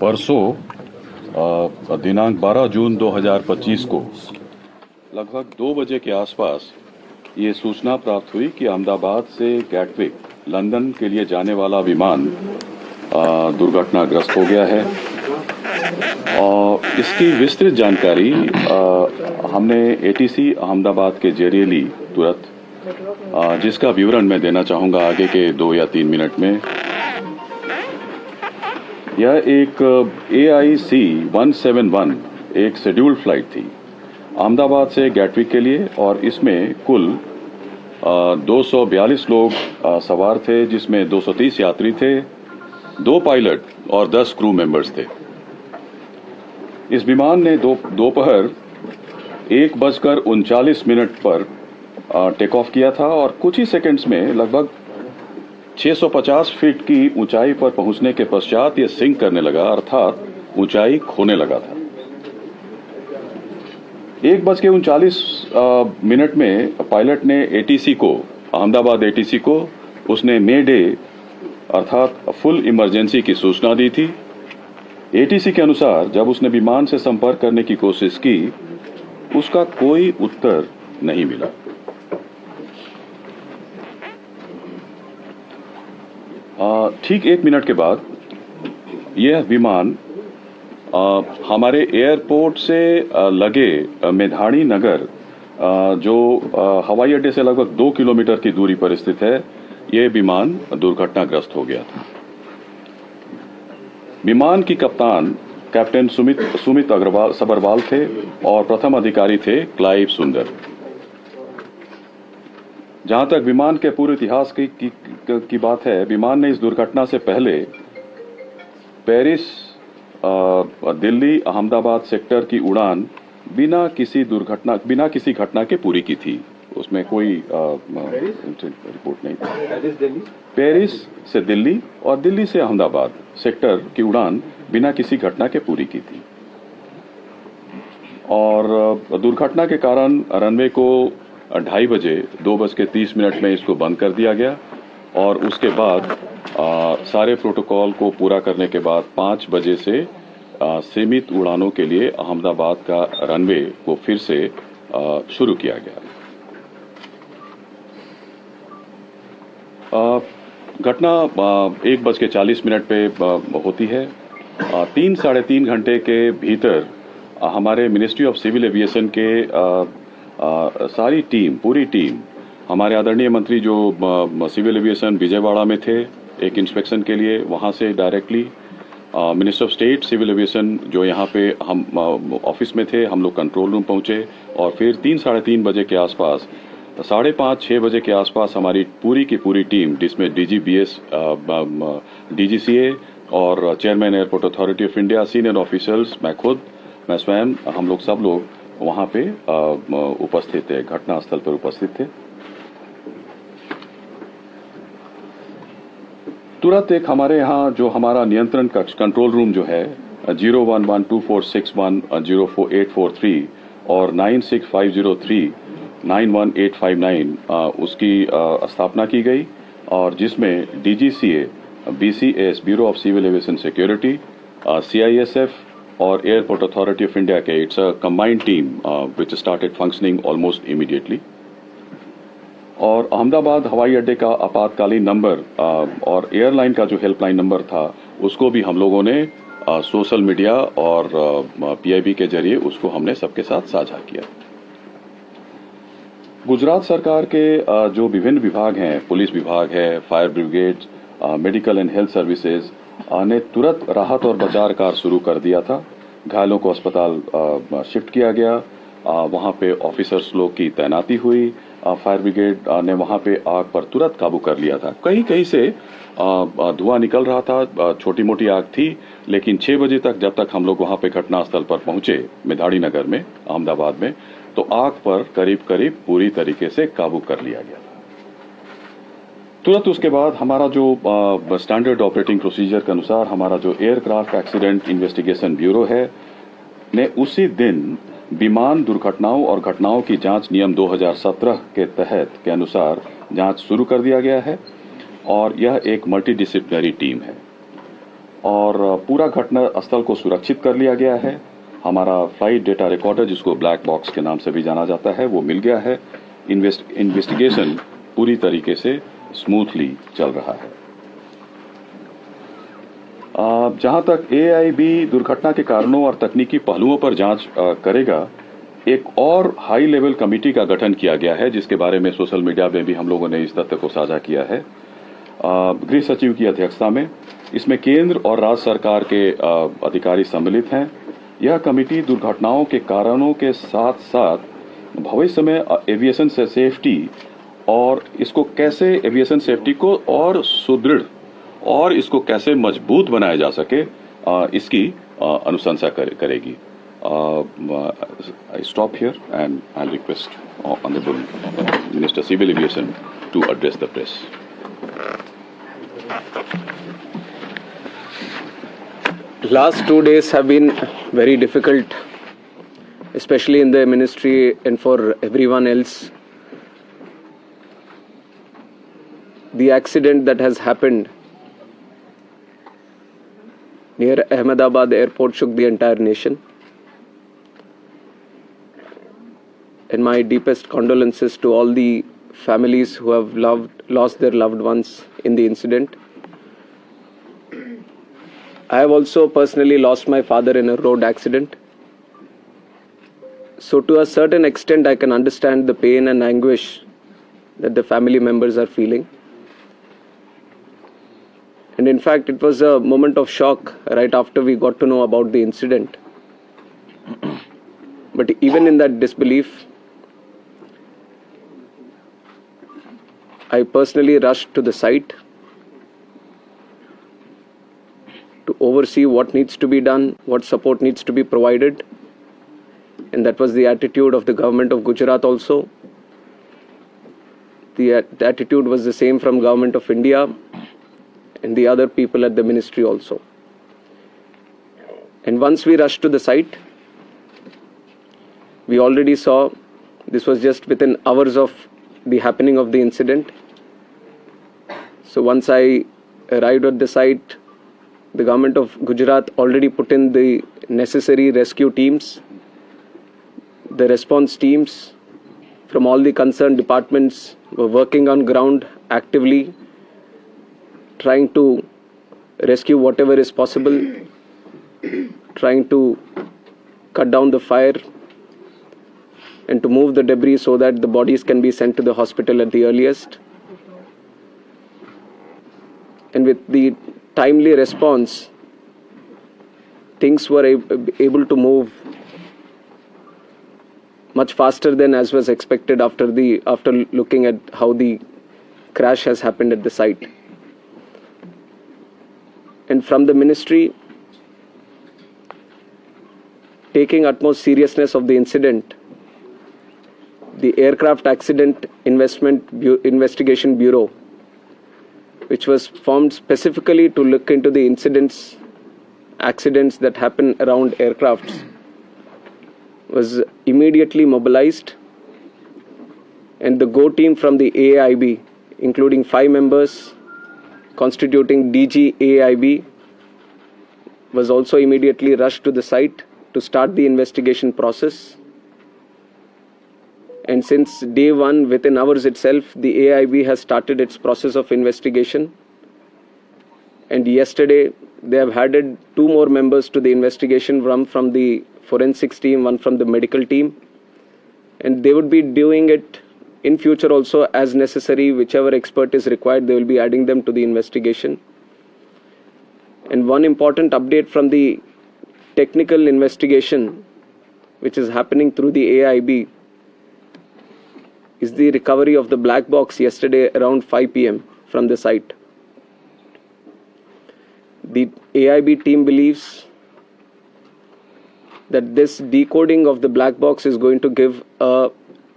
परसों दिनांक 12 जून 2025 को लगभग 2 बजे के आसपास ये सूचना प्राप्त हुई कि अहमदाबाद से गैटविक लंदन के लिए जाने वाला विमान दुर्घटनाग्रस्त हो गया है। और इसकी विस्तृत जानकारी हमने एटीसी अहमदाबाद के जरिए ली तुरंत, जिसका विवरण मैं देना चाहूँगा आगे के 2 या 3 मिनट में। यह एक AIC 171 एक शेड्यूल्ड फ्लाइट थी अहमदाबाद से गैटविक के लिए, और इसमें कुल 242 लोग सवार थे, जिसमें 230 यात्री थे, 2 पायलट और 10 क्रू मेंबर्स थे। इस विमान ने दोपहर 1:39 पर टेक ऑफ किया था और कुछ ही सेकंड्स में लगभग 650 फीट की ऊंचाई पर पहुंचने के पश्चात यह सिंक करने लगा, अर्थात ऊंचाई खोने लगा था। 1:39 में पायलट ने ATC को, अहमदाबाद ATC को, उसने मे डे अर्थात फुल इमरजेंसी की सूचना दी थी। ATC के अनुसार जब उसने विमान से संपर्क करने की कोशिश की, उसका कोई उत्तर नहीं मिला। ठीक 1 मिनट के बाद यह विमान हमारे एयरपोर्ट से लगे मेधाड़ी नगर, जो हवाई अड्डे से लगभग 2 किलोमीटर की दूरी पर स्थित है, यह विमान दुर्घटनाग्रस्त हो गया था। विमान की कप्तान कैप्टन सुमित सबरवाल थे और प्रथम अधिकारी थे क्लाइव सुंदर। जहां तक विमान के पूरे इतिहास की बात है, विमान ने इस दुर्घटना से पहले पेरिस दिल्ली अहमदाबाद सेक्टर की उड़ान बिना किसी घटना के पूरी की थी। उसमें कोई रिपोर्ट नहीं थी। पेरिस से दिल्ली और दिल्ली से अहमदाबाद सेक्टर की उड़ान बिना किसी घटना के पूरी की थी। और दुर्घटना के कारण रनवे को 2:30 बजे 2:30 में इसको बंद कर दिया गया, और उसके बाद सारे प्रोटोकॉल को पूरा करने के बाद 5 बजे से सीमित उड़ानों के लिए अहमदाबाद का रनवे को फिर से शुरू किया गया। घटना 1:40 पे होती है। 3-3.5 घंटे के भीतर हमारे मिनिस्ट्री ऑफ सिविल एविएशन के सारी टीम, पूरी टीम, हमारे आदरणीय मंत्री जो सिविल एविएशन विजयवाड़ा में थे एक इंस्पेक्शन के लिए, वहां से directly minister of state civil aviation जो यहाँ पे हम ऑफिस में थे, हम लोग कंट्रोल रूम पहुंचे, और फिर 3-3.5 बजे के आसपास, 5:30-6 बजे के आसपास हमारी पूरी की पूरी टीम, जिसमें DGBS, DGCA और chairman airport authority of India, senior officers, मैं स्वयं, हम लोग सब लोग वहां पे उपस्थित थे, घटनास्थल पर उपस्थित थे। तुरंत एक हमारे यहाँ जो हमारा नियंत्रण कक्ष, कंट्रोल रूम जो है 0112461 और 9650391859 उसकी स्थापना की गई, और जिसमें DGCA, BCS bureau of civil aviation security, CISF और एयरपोर्ट अथॉरिटी ऑफ इंडिया के, it's a combined team which started functioning almost immediately. और अहमदाबाद हवाई अड्डे का आपातकालीन नंबर और एयरलाइन का जो हेल्पलाइन नंबर था, उसको भी हम लोगों ने सोशल मीडिया और PIB के जरिए उसको हमने सबके साथ साझा किया। गुजरात सरकार के जो विभिन्न विभाग हैं, पुलिस विभाग है, fire brigade, medical and health services ने तुरंत राहत और बचाव कार्य शुरू कर दिया था। घायलों को अस्पताल शिफ्ट किया गया, वहां पे ऑफिसर्स लोग की तैनाती हुई, फायर ब्रिगेड ने वहां पे आग पर तुरंत काबू कर लिया था। कहीं कहीं से धुआं निकल रहा था, छोटी मोटी आग थी, लेकिन 6 बजे तक, जब तक हम लोग वहां पे घटनास्थल पर पहुंचे मेधाड़ी नगर में, अहमदाबाद में, तो आग पर करीब करीब पूरी तरीके से काबू कर लिया गया था। तुरंत उसके बाद हमारा जो स्टैंडर्ड ऑपरेटिंग प्रोसीजर के अनुसार हमारा जो एयरक्राफ्ट एक्सीडेंट इन्वेस्टिगेशन ब्यूरो है ने उसी दिन विमान दुर्घटनाओं और घटनाओं की जांच नियम 2017 के तहत के अनुसार जांच शुरू कर दिया गया है, और यह एक मल्टीडिसिप्लिनरी टीम है। और पूरा घटना स्थल को सुरक्षित कर लिया गया है। हमारा फ्लाइट डेटा रिकॉर्डर, जिसको ब्लैक बॉक्स के नाम से भी जाना जाता है, वो मिल गया है। इन्वेस्टिगेशन पूरी तरीके से स्मूथली चल रहा है। जहां तक एआईबी दुर्घटना के कारणों और तकनीकी पहलुओं पर जांच करेगा, एक और हाई लेवल कमेटी का गठन किया गया है, जिसके बारे में सोशल मीडिया में भी हम लोगों ने इस तथ्य को साझा किया है। गृह सचिव की अध्यक्षता में इसमें केंद्र और राज्य सरकार के अधिकारी सम्मिलित हैं। यह कमेटी दुर्घटनाओं के कारणों के साथ साथ भविष्य में एविएशन से सेफ्टी और इसको कैसे एविएशन सेफ्टी को और सुदृढ़ और इसको कैसे मजबूत बनाया जा सके, इसकी अनुशंसा करेगी। I stop here and I'll request Honorable Minister Civil Aviation to address the press. Last 2 days have been very difficult, especially in the ministry and for everyone else. The accident that has happened near Ahmedabad airport shook the entire nation. And my deepest condolences to all the families who have lost their loved ones in the incident. I have also personally lost my father in a road accident. So to a certain extent, I can understand the pain and anguish that the family members are feeling. And in fact, it was a moment of shock right after we got to know about the incident. But even in that disbelief, I personally rushed to the site to oversee what needs to be done, what support needs to be provided. And that was the attitude of the government of Gujarat also. The attitude was the same from government of India and the other people at the ministry also. And once we rushed to the site, we already saw, this was just within hours of the happening of the incident. So once I arrived at the site, the government of Gujarat already put in the necessary rescue teams. The response teams from all the concerned departments were working on ground actively, trying to rescue whatever is possible, trying to cut down the fire and to move the debris so that the bodies can be sent to the hospital at the earliest. And with the timely response, things were able to move much faster than as was expected after looking at how the crash has happened at the site. And from the ministry, taking utmost seriousness of the incident, the Aircraft Accident Investigation Bureau, which was formed specifically to look into the accidents that happen around aircrafts, was immediately mobilized. And the GO team from the AIB, including 5 members constituting DG AIB, was also immediately rushed to the site to start the investigation process. And since day one, within hours itself, the AIB has started its process of investigation. And yesterday, they have added 2 more members to the investigation, one from the forensics team, one from the medical team. And they would be doing it in future also as necessary. Whichever expert is required, they will be adding them to the investigation. And one important update from the technical investigation, which is happening through the AIB, is the recovery of the black box yesterday around 5 p.m. from the site. The AIB team believes that this decoding of the black box is going to give a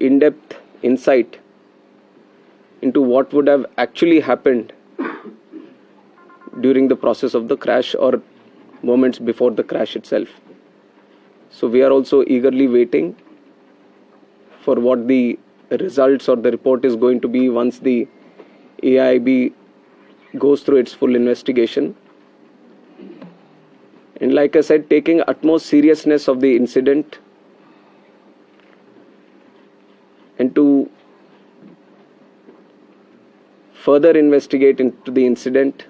in-depth insight into what would have actually happened during the process of the crash or moments before the crash itself. So we are also eagerly waiting for what the results or the report is going to be once the AIB goes through its full investigation. And like I said, taking utmost seriousness of the incident and to further investigate into the incident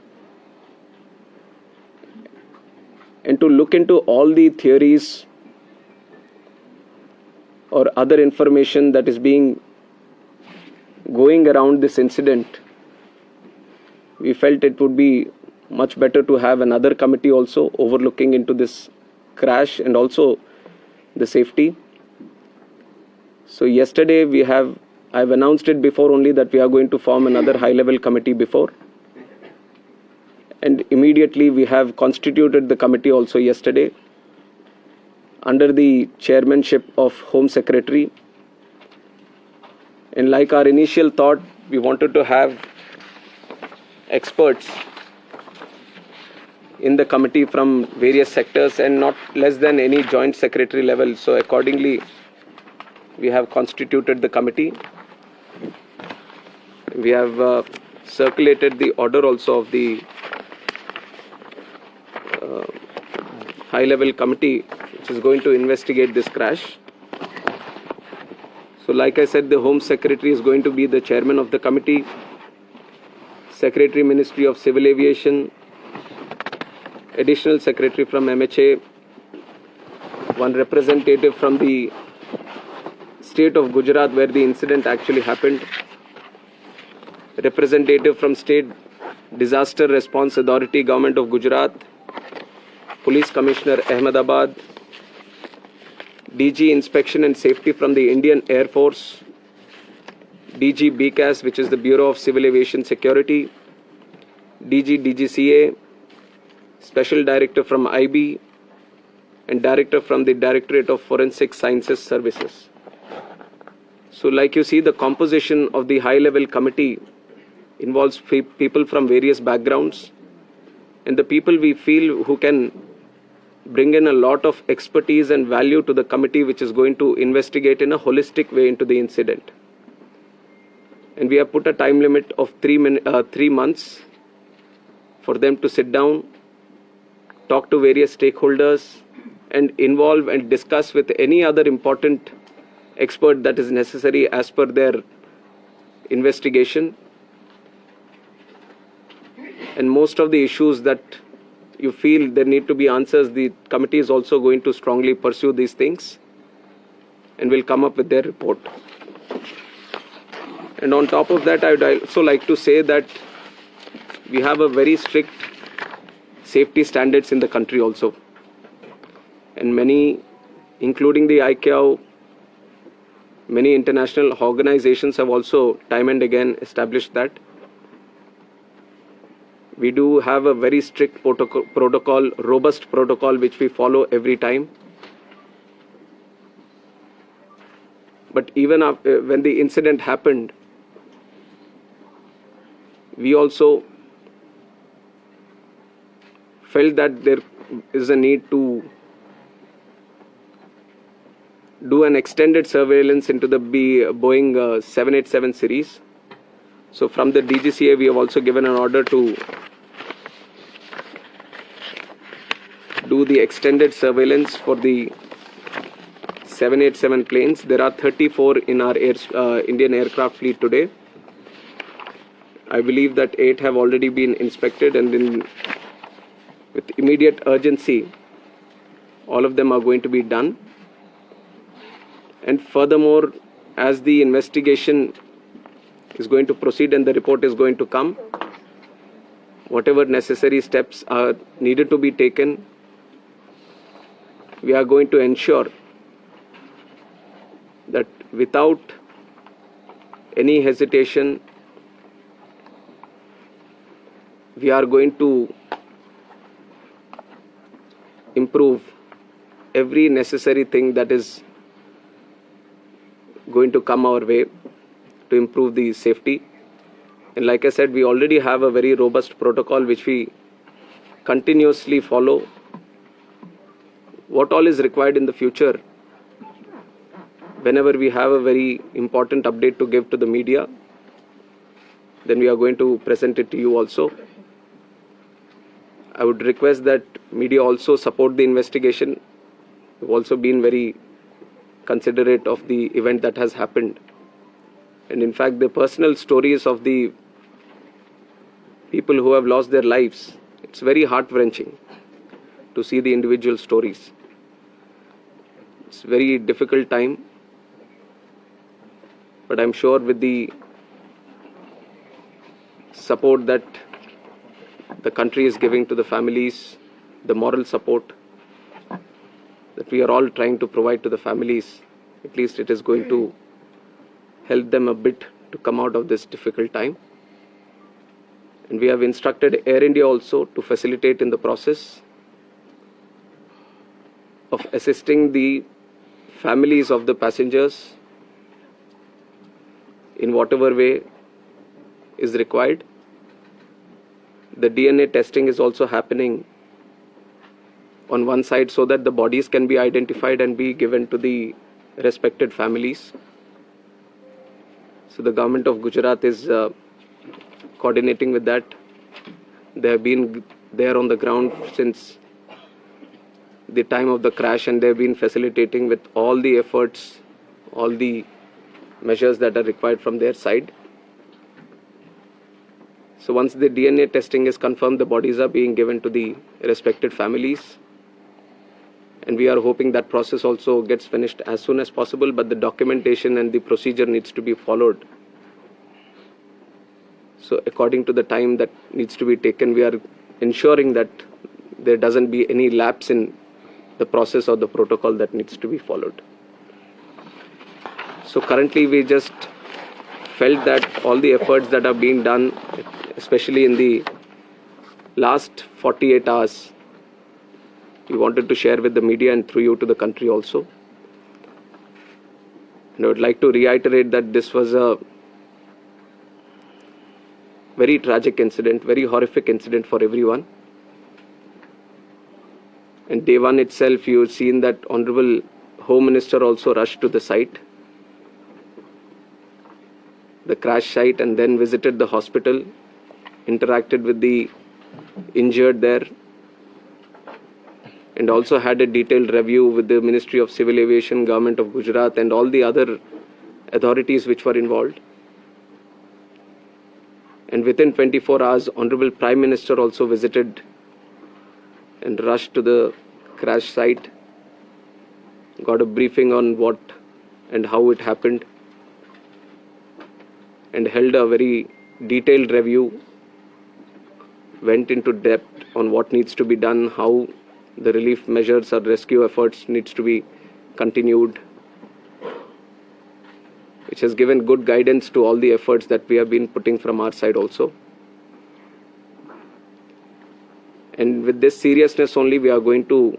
and to look into all the theories or other information that is going around this incident, we felt it would be much better to have another committee also overlooking into this crash and also the safety. So yesterday I've announced it before only that we are going to form another high-level committee before. And immediately we have constituted the committee also yesterday under the chairmanship of Home Secretary. And like our initial thought, we wanted to have experts in the committee from various sectors and not less than any joint secretary level. So accordingly, we have constituted the committee. We have circulated the order also of the high-level committee which is going to investigate this crash. So like I said, the Home Secretary is going to be the chairman of the committee, Secretary Ministry of Civil Aviation, Additional Secretary from MHA, one representative from the state of Gujarat where the incident actually happened, representative from State Disaster Response Authority, Government of Gujarat, Police Commissioner Ahmedabad, DG Inspection and Safety from the Indian Air Force, DG BCAS, which is the Bureau of Civil Aviation Security, DG DGCA, Special Director from IB, and Director from the Directorate of Forensic Sciences Services. So like you see, the composition of the high-level committee involves people from various backgrounds, and the people we feel who can bring in a lot of expertise and value to the committee which is going to investigate in a holistic way into the incident. And we have put a time limit of 3 months for them to sit down, talk to various stakeholders, and involve and discuss with any other important expert that is necessary as per their investigation. And most of the issues that you feel there need to be answers, the committee is also going to strongly pursue these things and will come up with their report. And on top of that, I would also like to say that we have a very strict safety standards in the country also. And many, including the ICAO, many international organizations have also time and again established that. We do have a very strict protocol, robust protocol, which we follow every time. But even after, when the incident happened, we also felt that there is a need to do an extended surveillance into the Boeing 787 series. So from the DGCA, we have also given an order to do the extended surveillance for the 787 planes. There are 34 in our Indian aircraft fleet today. I believe that 8 have already been inspected, and with immediate urgency, all of them are going to be done. And furthermore, as the investigation is going to proceed and the report is going to come, whatever necessary steps are needed to be taken, we are going to ensure that without any hesitation, we are going to improve every necessary thing that is going to come our way to improve the safety. And like I said, we already have a very robust protocol which we continuously follow. What all is required in the future, whenever we have a very important update to give to the media, then we are going to present it to you also. I would request that media also support the investigation. We've also been very considerate of the event that has happened. And in fact, the personal stories of the people who have lost their lives, it's very heart-wrenching to see the individual stories. It's a very difficult time, but I'm sure with the support that the country is giving to the families, the moral support that we are all trying to provide to the families, at least it is going to help them a bit to come out of this difficult time. And we have instructed Air India also to facilitate in the process of assisting the families of the passengers in whatever way is required. The DNA testing is also happening on one side so that the bodies can be identified and be given to the respected families. So the government of Gujarat is coordinating with that. They have been there on the ground since the time of the crash, and they have been facilitating with all the efforts, all the measures that are required from their side. So once the DNA testing is confirmed, the bodies are being given to the respected families. And we are hoping that process also gets finished as soon as possible, but the documentation and the procedure needs to be followed. So according to the time that needs to be taken, we are ensuring that there doesn't be any lapse in the process or the protocol that needs to be followed. So currently we just felt that all the efforts that are being done, especially in the last 48 hours, we wanted to share with the media and through you to the country also. And I would like to reiterate that this was a very tragic incident, very horrific incident for everyone. And day one itself, you've seen that Honorable Home Minister also rushed to the site, the crash site, and then visited the hospital, interacted with the injured there, and also had a detailed review with the Ministry of Civil Aviation, Government of Gujarat, and all the other authorities which were involved. And within 24 hours, Honorable Prime Minister also visited and rushed to the crash site, got a briefing on what and how it happened, and held a very detailed review, went into depth on what needs to be done, how the relief measures or rescue efforts needs to be continued, which has given good guidance to all the efforts that we have been putting from our side also. And with this seriousness only, we are going to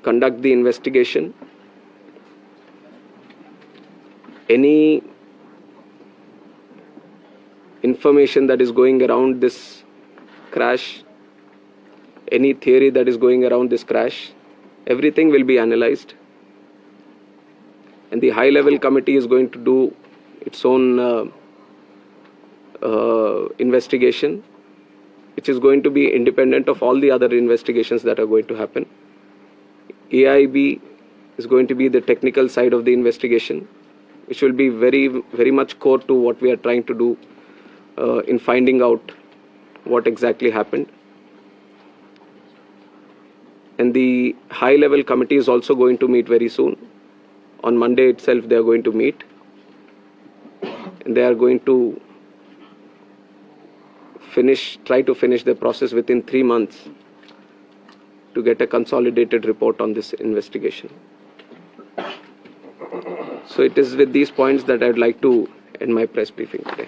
conduct the investigation. Any information that is going around this crash, any theory that is going around this crash, everything will be analyzed. And the high-level committee is going to do its own investigation, which is going to be independent of all the other investigations that are going to happen. AIB is going to be the technical side of the investigation, which will be very, very much core to what we are trying to do in finding out what exactly happened. And the high-level committee is also going to meet very soon. On Monday itself, they are going to meet. And they are going to try to finish the process within 3 months to get a consolidated report on this investigation. So it is with these points that I would like to end my press briefing today.